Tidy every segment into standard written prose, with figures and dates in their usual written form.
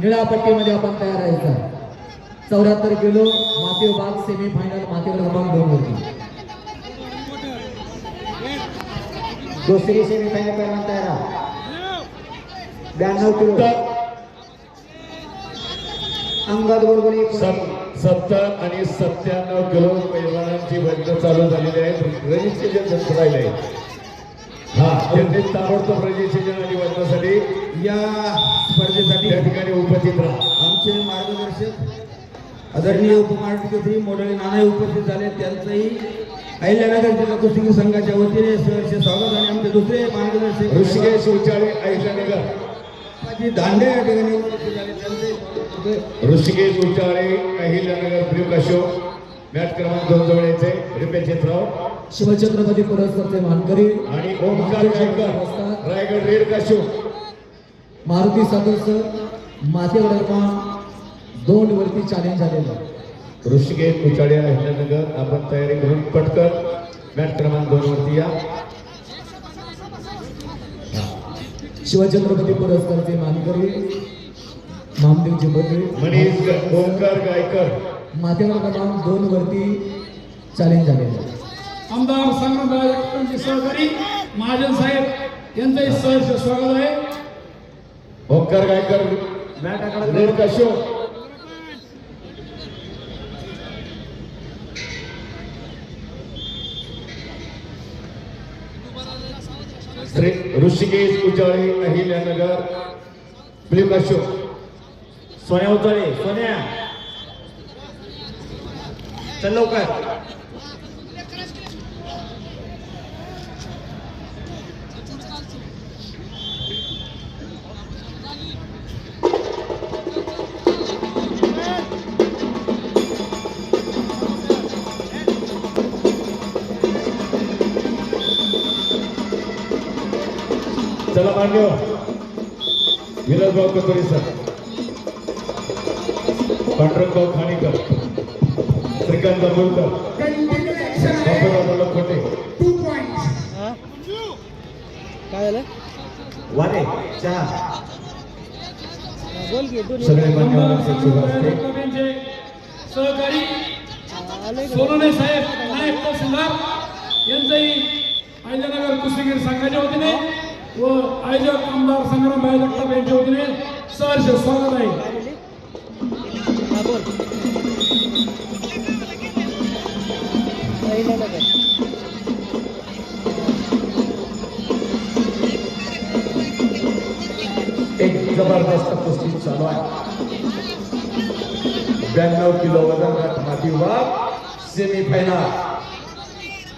निळ्या पट्टीमध्ये आपण तयार राहायचं. 74 किलो माती विभाग सेमी फायनल मातीवर क्रमांक 2 वरती. दुसरी सेमी फायनल पहिलवान तयार. 92 किलो अंगद गोडगोणी. 70 आणि 97 किलो पैलवानांची वजन चालू झालेली आहे. रजिस्ट्रेशन संपलेलं आहे. हा त्यांनी ताबडतोब रजिस्ट्रेशन आणि वजनासाठी या स्पर्धेसाठी त्या ठिकाणी उपस्थित राहा. आमचे मार्गदर्शक आदरणीय उपमार्गदर्शक मोडळे नाना उपस्थित झाले. त्यांचंही अहिल्यानगर जिल्हा कुस्ती संघाच्या वतीने सहर्ष स्वागत. आणि आमचे दुसरे मार्गदर्शक ऋषिकेश उचाळे अहिल्यानगर दांडे या ठिकाणी उपस्थित झाले. त्यांचे ऋषिकेश उचाळे अहिल्यानगर ब्ल्यू काशो मॅच क्रमांक 2 जवळ यायचे. रिपेश चित्राव शिवछत्रपती पुरस्कारचे मानकरी आणि ओमकार शेखर रायगड रेड काशो. मारुती सदस्य मातेवर क्रमांक 2 वरती चॅलेंज झालेलं. ऋषिकेश उचाळे अहिल्यानगर आपण तयारी करून पटकन मॅच क्रमांक 2 वरती या. शिवछत्रपती पुरस्कारचे मानकरी नामदेव चिंबोरे मनीष ओमकार गायकर मातेवर क्रमांक 2 वरती चॅलेंज झालेलं. आमदार संग्रामराव जगतापांचे सहकारी महाजन साहेब यांचंही सहर्ष स्वागत आहे. ओमकार गायकर रेड काशो. श्री ऋषिकेश उचाळे अहिल्यानगर ब्ल्यू काशो. सोन्या उतळे. सोन्या चल लवकर. चला मान्य विलासभाऊ कतोरे सर, पांडुरंगभाऊ खाणीकर, श्रीकांत दाभोळकर, बापूराव लखोटे. काय झालं वारे चहा बोल की दोन्ही सगळे आमदार मान्यवरांचे शुभ संग्रामराव असते. जगतापांचे सहकारी आले का? सोनवणे साहेब नायक तहसीलदार यांचंही अहिल्यानगर कुस्तीगीर संघाच्या वतीने व आयोजक आमदार संग्रामभाई जगताप यांच्या वतीने सहर्ष स्वागत आहे. काय म्हणली? हा बोल अहिल्यानगर. एक जबरदस्त कुस्ती चालू आहे. 92 किलो वजन गट माती विभाग सेमी फायनल.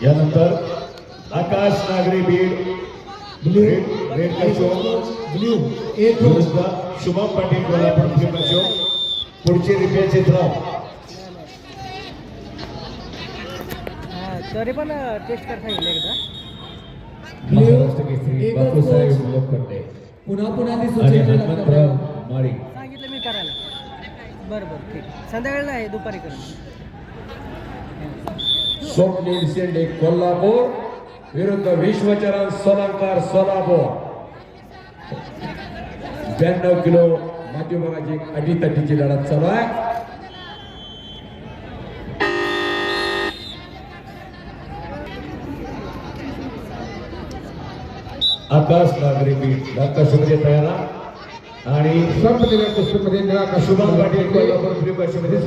यानंतर आकाश नागरे बीड रेड काशो ब्ल्यू विरुद्ध शुभम पाटील कोल्हापूर ब्ल्यू काशो. पुढचे रिपेश चित्राव. हा तरी पण टेस्ट कर सांगितलं एकदा. महाराष्ट्र केसरी बापूसाहेब लोखंडे पुन्हा पुन्हा ती आणि सूचना हनुमंतराव लागतात. माळी. सांगितलं मी करायला. बरं बरं ठीक. संध्याकाळी नाही दुपारी करू. स्वप्नील शेंडे कोल्हापूर विरुद्ध विश्वचरण सोलंकर सोलापूर. 92 किलो माती विभागाची अटीतटीची लढत चालू आहे. आकाश नागरे बीड आकाशमध्ये तयार आणि संपलेल्या कुस्तीमध्ये निळा शुभम पाटील कोल्हापूर ब्ल्यू काशोमध्ये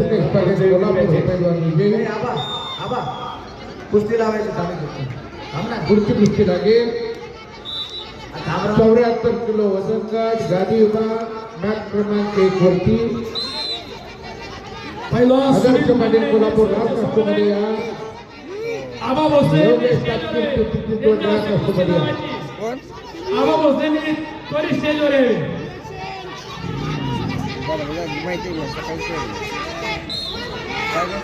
आबा आबा कुस्ती लावायची थांब ना. पुढची कुस्ती लागेल 74 किलो वजन गट गादी विभाग मॅच क्रमांक 1 वरती. पहिलवान आदर्श सुनील पाटील कोल्हापूर लाल कास्टमध्ये या. आबा भोसले योगेश तात्पुरे पिंपरी लाल कास्टमध्ये या. कोण? आबा भोसलेंनी त्वरित स्टेजवर यावे. बरं बरं माहिती आहे सकाळी काय गं?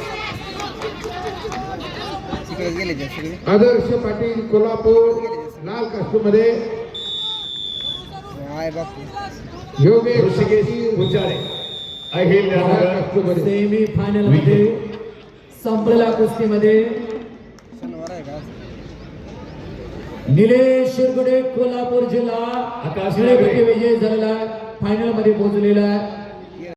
तिकडे गेले ते सगळे. आदर्श पाटील कोल्हापूर लाल कास्टमध्ये आहे बापू. योगेश ऋषिकेश उचाळे अहिल्यानगर कास्टमध्ये सेमी फायनल मध्ये संपलेल्या कुस्तीमध्ये शनिवार आहे का? निलेश शिरगुडे कोल्हापूर जिल्हा आकाश निळेपट्टी विजय झालेला फायनल मध्ये पोहोचलेला आहे.